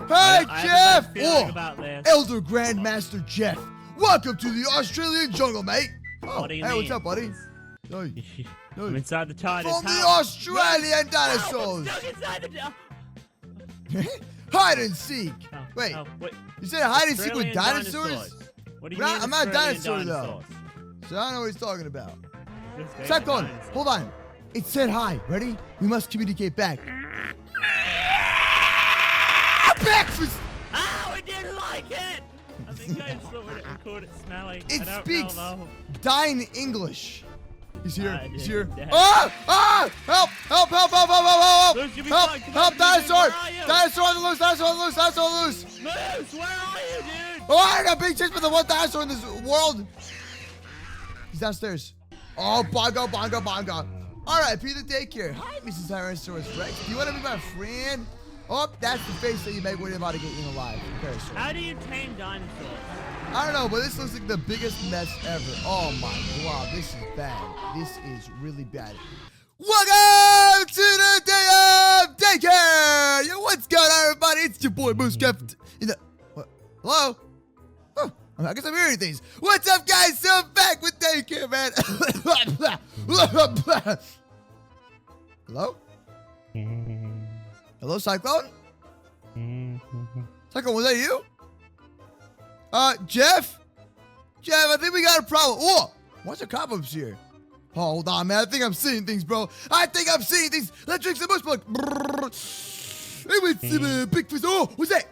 Hey, Jeff! About this. Elder Grandmaster Jeff. Welcome to the Australian jungle, mate. Oh, What do you hey, mean? what's up, buddy? Hey, I'm inside the TARDIS. from the Australian dinosaurs. Stuck inside the... Hide and seek. Oh, Wait, wait. you said hide and seek with Australian dinosaurs? What do you Well, mean I'm not a Australian dinosaur, dinosaurs? So I don't know what he's talking about. Just say Cyclone, dinosaurs. hold on. It said hi. Ready? We must communicate back. Breakfast! Oh, I didn't like it! I think I saw it and called it smelly. It I don't speaks know, though. Dine English. He's here. He's here. yeah. Ah! Ah! Help! Help! Help! Help! Help! Help! Help! Luke, give me Help! five, come Help! on, Dinosaur! where are you? Dinosaur on the loose! Dinosaur on the loose! Dinosaur on the loose! Moose, where are you, dude? Oh, I got being chased by the one dinosaur in this world. He's downstairs. Oh, bongo, bongo, bongo. All right, Peter Daycare. Hi, Mrs. Tyrannosaurus Rex. Do you want to be my friend? Oh, that's the face that you make when you're about to get eaten alive. Okay, sir. How do you tame dinosaurs? I don't know, but this looks like the biggest mess ever. Oh my god, this is bad. This is really bad. Welcome to the day of Daycare! Yo, what's going on, everybody? It's your boy MooseCraft. What? Hello? Oh, I guess I'm hearing things. What's up, guys? So I'm back with Daycare, man. Hello? Hello, Cyclone? Cyclone, was that you? Jeff? Jeff, I think we got a problem. Oh, what's the cobwebs here? Oh, hold on, man. I think I'm seeing things, bro. I think I'm seeing things. Let's drink some moose milk. Hey, wait, some big fish. Oh, what's that?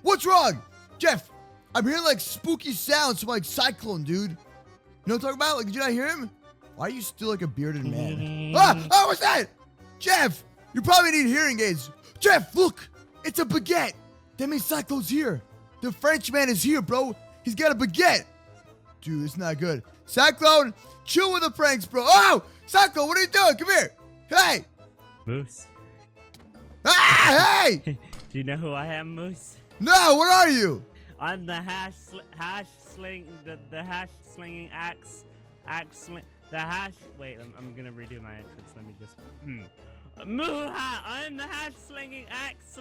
What's wrong? Jeff, I'm hearing like spooky sounds from like Cyclone, dude. You know what I'm talking about? Like, did you not hear him? Why are you still like a bearded man? Oh, what's that? Jeff, you probably need hearing aids. Jeff, look. It's a baguette. That means Cyclone's here. The Frenchman is here, bro. He's got a baguette. Dude, it's not good. Cyclone, chill with the pranks, bro. Oh, Cyclone, what are you doing? Come here. Hey. Moose. Ah, hey. Do you know who I am, Moose? No, what are you? I'm the hash slinging axe sling. The hash. Wait, I'm gonna redo my entrance. Let me just. I'm the hash slinging axe.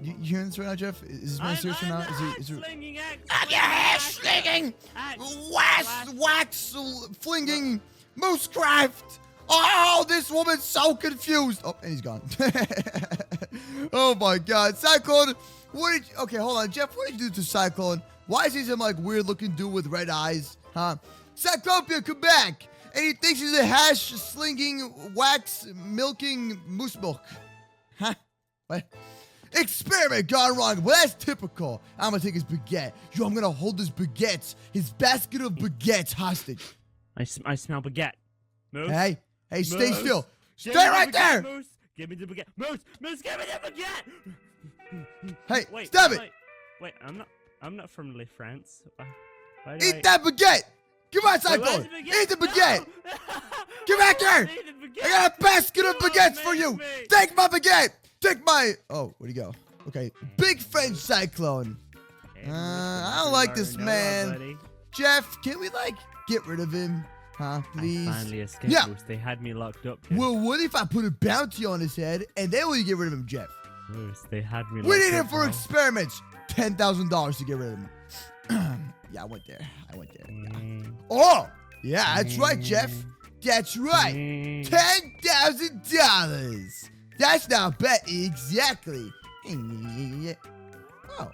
You hearing this right now, Jeff? Is this my serious or not? Is it? Slinging axe. Hash slinging, wax flinging, MooseCraft. Oh, this woman's so confused. Oh, and he's gone. Oh my God, Cyclone. What did you, okay, hold on, Jeff. What did you do to Cyclone? Why is he some like weird looking dude with red eyes? Huh? Cyclopia, come back. And he thinks he's a hash slinging, wax milking moose milk. Huh? What? Experiment gone wrong. Well, that's typical. I'm gonna take his baguette. Yo, I'm gonna hold his basket of baguettes hostage. I smell baguette. Moose. Hey, stay Moose. still. Give Stay me the right baguette, there. Moose. Give me the baguette. Moose, give me the baguette. Hey, wait, stop it. Wait, I'm not from Le France. Why Eat that baguette. Come on, Cyclone. Eat the baguette. No. Get back here. I got a basket of Come on, baguettes for you. me. Take my baguette. Take my... Oh, where'd he go? Okay. Big French Cyclone. I don't like this man. Jeff, can we, like, get rid of him? Huh, please? I finally escaped. Yeah. Moose. They had me locked up. Here. Well, what if I put a bounty on his head, and then we get rid of him, Jeff? Moose, they had me locked up. We need him for bro. experiments. $10,000 to get rid of him. Yeah, I went there. Oh, yeah, that's right, Jeff. That's right. $10,000. That's not bad. Exactly. Oh,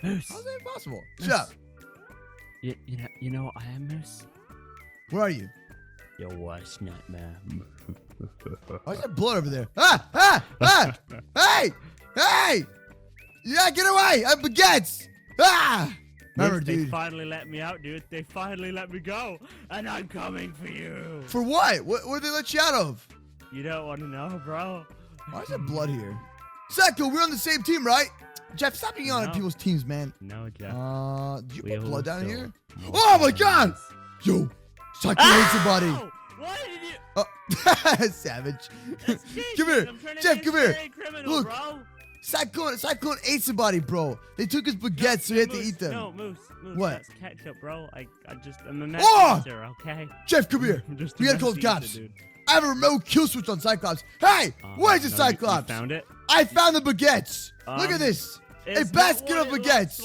Moose. how's that possible? Moose. Shut up. You know what I am, Moose? Where are you? Your worst nightmare. Why's there blood over there? Hey! Yeah, get away! I'm baguettes! Remember, They dude. finally let me out, dude. They finally let me go. And I'm coming for you. For what? What did they let you out of? You don't want to know, bro. Why is there blood here? Psycho, we're on the same team, right? Jeff, stop being on No. people's teams, man. No, Jeff. Did you put blood down here? No. Oh my God! Yo, Psycho hates somebody. Why did you? Oh, savage. That's Come here, I'm trying to Jeff. be a Come here. scary criminal, Look. bro. Cyclone ate somebody, bro. They took his baguettes, so he had to Moose, eat them. No, Moose. What? That's ketchup, bro. I'm a Oh! messenger, okay? Jeff, come here. I'm just We a gotta call the messenger, cops. dude. I have a remote kill switch on Cyclops. Hey, where's the no, Cyclops? You found it? I found the baguettes. Look at this. A basket of baguettes.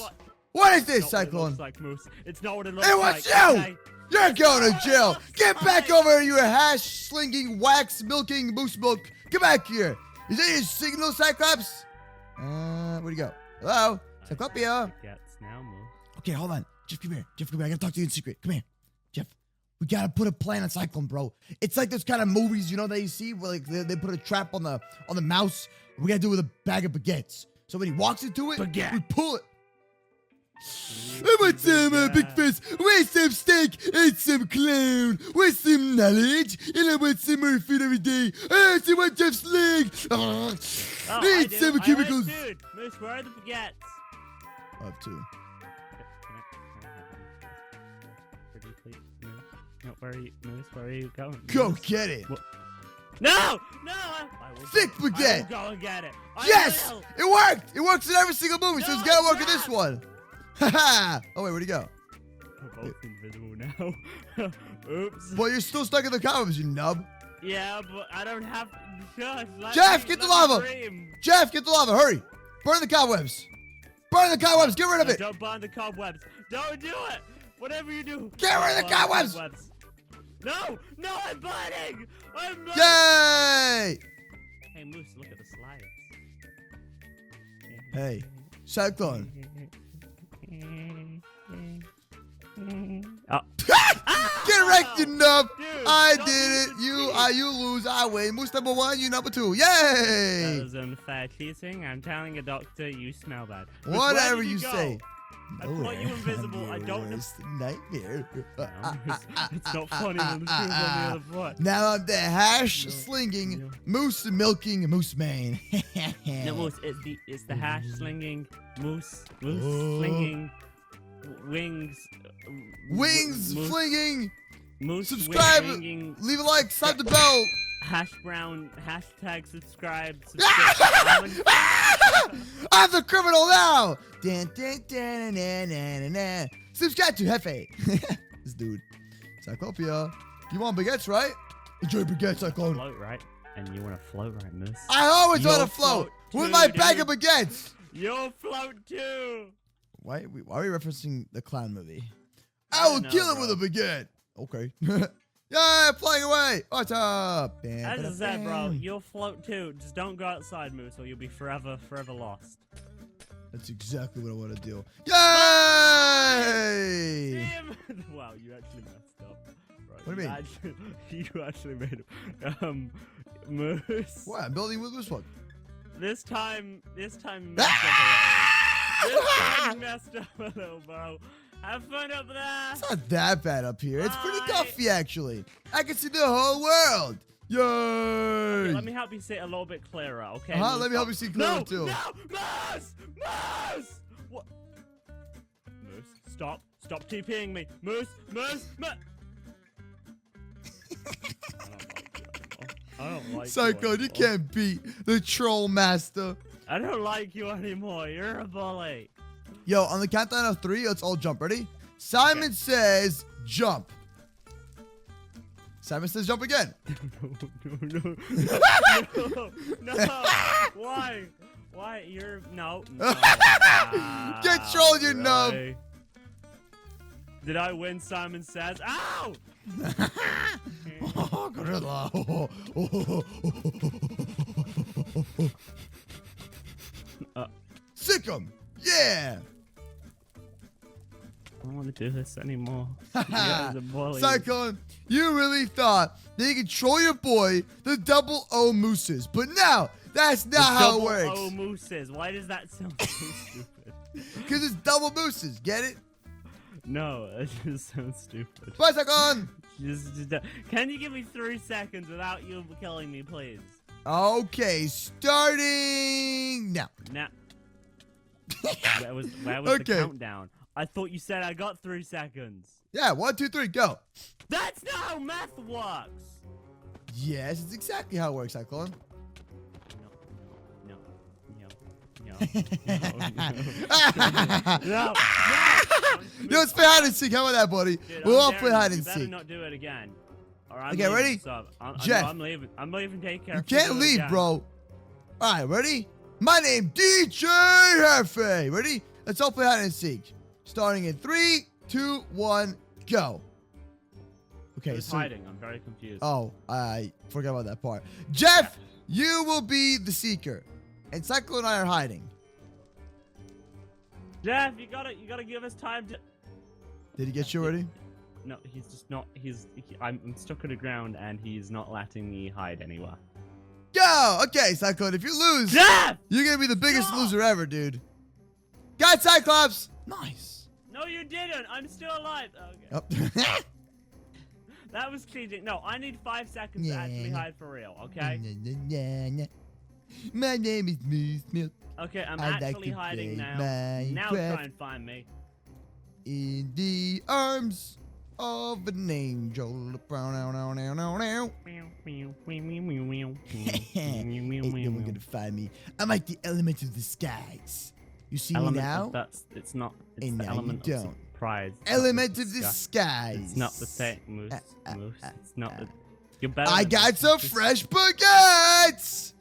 What is this, Cyclone? Like, Moose. It's not what it looks Hey, like. what's you? Okay? You're going to jail. Get back over here, you hash-slinging, wax-milking moose milk. Come back here. Is that your signal, Cyclops? Where'd you go? Hello? Cyclopia. Baguettes now, Moose. Okay, hold on. Jeff, come here. Jeff, come here. I gotta talk to you in secret. Come here. Jeff, we gotta put a plan on Cyclone, bro. It's like those kind of movies, you know, that you see where like they put a trap on the mouse. We gotta do it with a bag of baguettes. So when he walks into it, Baguette. we pull it. I want some big fish with some steak and some clown with some knowledge, and I want some more food every day. I also want Jeff's leg. Need some chemicals. Dude, Moose, where are the baguettes? I have two. Pretty please, Moose. No, where are you, Moose? Where are you going? Go Moose? get it. What? No! No! I will Thick go, baguette. I will go and get it. I Yes! will. It worked! It works in every single movie, so No, it's gotta work in Jeff. this one. Haha! Oh, wait, where'd he go? We're both invisible now. Oops. Well, you're still stuck in the cobwebs, you nub. Yeah, but I don't have. Gosh, Jeff, get the lava! Dream. Jeff, get the lava, hurry! Burn the cobwebs! Burn the cobwebs, get rid of No, it! don't burn the cobwebs. Don't do it. Whatever you do. Get rid of the don't burn cobwebs. No, no, I'm burning. I'm burning. Yay! Hey, Moose, look at the slides. Hey, Cyclone. Oh. Get wrecked, you nub! Dude, I don't did use it! the You lose, I win. Moose number 1, you number 2. That Yay! was unfair cheating. I'm telling a doctor you smell bad. Moose, where Whatever did you go? say. I thought you were invisible. I don't know. Worst nightmare. It's not funny when the truth's on the other foot. Now I'm the hash-slinging, no. moose-milking moose man. No, Moose, it's the hash slinging moose slinging wings Wings moose, flinging. moose Subscribe. winging, Leave a like. Slap the bell. hash brown hashtag subscribe. I'm the criminal now. Dan, dan, dan, dan, dan, dan. Subscribe to Hefe. This dude. Cyclopia. You want baguettes, right? Enjoy baguettes, Cyclone. Float right, and you want to float right, Moose. I always want You'll to float float with too, my bag of dude. baguettes. You'll float too. Why are we referencing the clown movie? I I will don't know, kill him bro. with a baguette. Okay. Yeah, flying away. What's up? As I said, bro, you'll float too. Just don't go outside, Moose, or you'll be forever lost. That's exactly what I want to do. Yay! Damn! Wow, you actually messed up. Right, What do you mean? You actually made Moose. What? I'm building with this one. This time you messed up Ah! a little. This time you messed up a little, bro. Have fun up there. It's not that bad up here. It's pretty Bye. comfy, actually. I can see the whole world. Yay! Okay, let me help you see it a little bit clearer, okay? Uh-huh, Moose? let me help you see clearer, no, too. No, Moose! Moose! What? Moose, stop. Stop TPing me. Moose, Moose, Moose! I don't like Psycho, you anymore. can't beat the troll master. I don't like you anymore. You're a bully. Yo, on the countdown of 3, let's all jump. Ready? Simon Okay. says jump. Simon says jump again. No. Why? Why? You're no. Get trolled, you nub. Really? Did I win? Simon says. Ow! Oh, gorilla. Sick 'em. Yeah. I don't want to do this anymore. You guys are bullies. Cyclone, you really thought that you could troll your boy, the double O Mooses. But now, that's not how it works. Oh, mooses. Why does that sound so stupid? Because it's double Mooses. Get it? No, it just sounds stupid. Bye, Cyclone. Can you give me 3 seconds without you killing me, please? Okay, starting now. Nah. Where was Okay. the countdown? I thought you said I got 3 seconds. Yeah, 1, 2, 3, go. That's not how math works. Yes, it's exactly how it works, Cyclone. No. Yo, let's play hide and seek. How about that, buddy? Dude, We'll I'm all play daring hide you. and You better seek. not do it again. All right, Okay, ready? I'm Jeff. leaving. I'm leaving Daycare. You can't leave, bro. All right, ready? My name DJ Hefe. Ready? Let's all play hide and seek. Starting in 3, 2, 1, go. Okay, Who's hiding? I'm very confused. Oh, I forgot about that part. Jeff, you will be the seeker, and Cyclo and I are hiding. Jeff, you gotta give us time to. Did he get you ready? No, he's just not. I'm stuck to the ground, and he's not letting me hide anywhere. Go! Okay, Cyclone, if you lose, Jeff! you're gonna be the biggest Stop! loser ever, dude. Got Cyclops! Nice. No, you didn't. I'm still alive. Okay. Oh. That was cheating. No, I need 5 seconds to actually hide for real, okay? My name is MooseRoleplays. Okay, I'm I'd like actually to hiding play now. Now try Minecraft. and find me. In the arms of an angel. Ain't no one gonna find me. I'm like the element of the skies. You see me now? It's not. It's And the now element you of don't. surprise. Element of the skies. It's not the same, Moose. It's not the. You're better. I than got this. some fresh baguettes.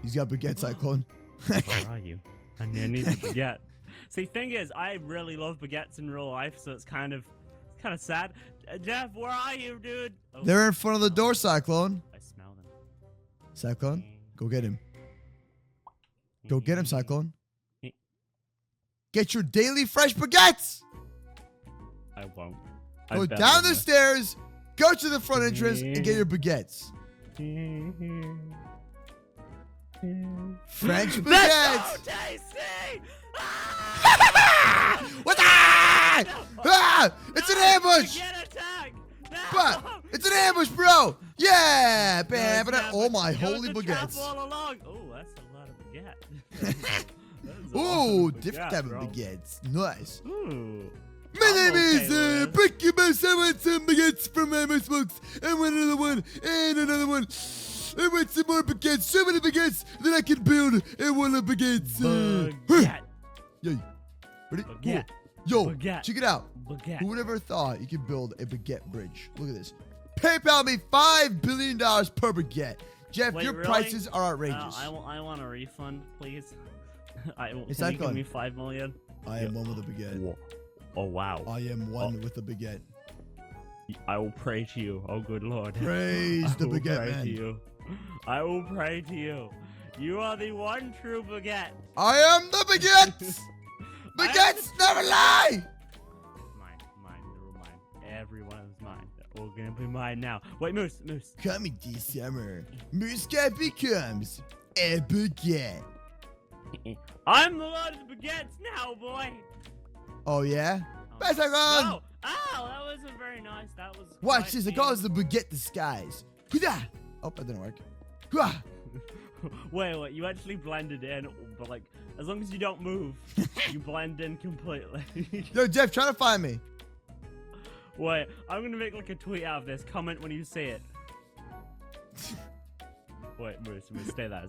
He's got baguette, Cyclone. Where are you? I need a baguette. See, thing is, I really love baguettes in real life, so it's kind of sad. Jeff, where are you, dude? Oh, They're in front of the door, Cyclone. I smell them. Cyclone, go get him. Go get him, Cyclone. Get your daily fresh baguettes. I won't. Go down the stairs, go to the front entrance, and get your baguettes. French baguettes. That's so tasty! What the? Ah! It's an ambush! Baguette attack! No! But it's an ambush, bro! Yeah! Bam! No, Oh my it was holy a trap baguettes! all along. Oh, that's a lot of baguette. Ooh, different type of baguettes. Nice. Ooh. My I'm name is okay with Bricky Mouse. I want some baguettes from my smokes. I want another one and another one. I want some more baguettes. So many baguettes that I can build in one of baguettes. Baguette. Yay. Ready? Baguette. Yo, Baguette. check it out. Baguette. Who would ever thought you could build a baguette bridge? Look at this. PayPal me $5 billion per baguette. Jeff, Wait, your really? prices are outrageous. I want a refund, please. Can It's you not give fun. me 5 million? I am one with a baguette. Oh wow. I am one with a baguette. I will pray to you, oh good Lord. Praise the I will baguette pray man. to you. I will pray to you. You are the one true baguette. I am the baguette. Baguettes never lie. Mine, they're all mine. Everyone is mine. They're all gonna be mine now. Wait, Moose. Coming this summer, MooseCraft becomes a baguette. I'm the Lord of the baguettes now, boy. Oh yeah? Oh, Best I gone. no. Ow, that wasn't very nice. That was. Watch quite this. I mean. call this the baguette disguise. Hoo-dah. Oh, that didn't work. Hoo-ah. Wait, you actually blended in, but like, as long as you don't move, you blend in completely. Yo, Jeff, try to find me. Wait, I'm gonna make like a tweet out of this. Comment when you see it. Wait, Moose, stay there.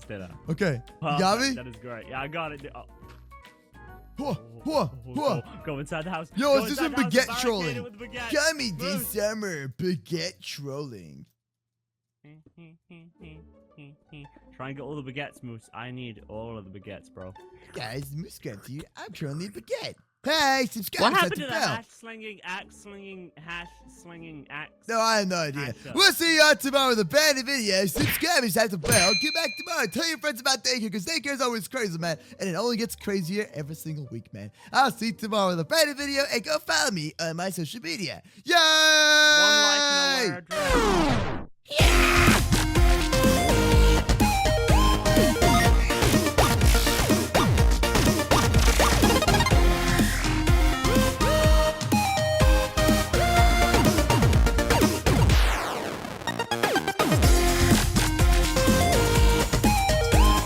Okay. You Perfect, got me? That is great. Yeah, I got it. Oh. Whoa. Go inside the house. Yo, Go is this inside a the house, baguette barricade trolling? it with baguette. Coming this Moose. summer, baguette trolling. Try and get all the baguettes, Moose. I need all of the baguettes, bro. Guys, MooseCraft here. I'm trolling a baguette. Hey, subscribe. What set happened the to the bell. hash slinging axe? No, I have no idea. Action. We'll see you all tomorrow with a brand new video. Subscribe and set the bell. Get back tomorrow. Tell your friends about Daycare because Daycare is always crazy, man. And it only gets crazier every single week, man. I'll see you tomorrow with a brand new video. And go follow me on my social media. Yay! One like and a word. Yeah!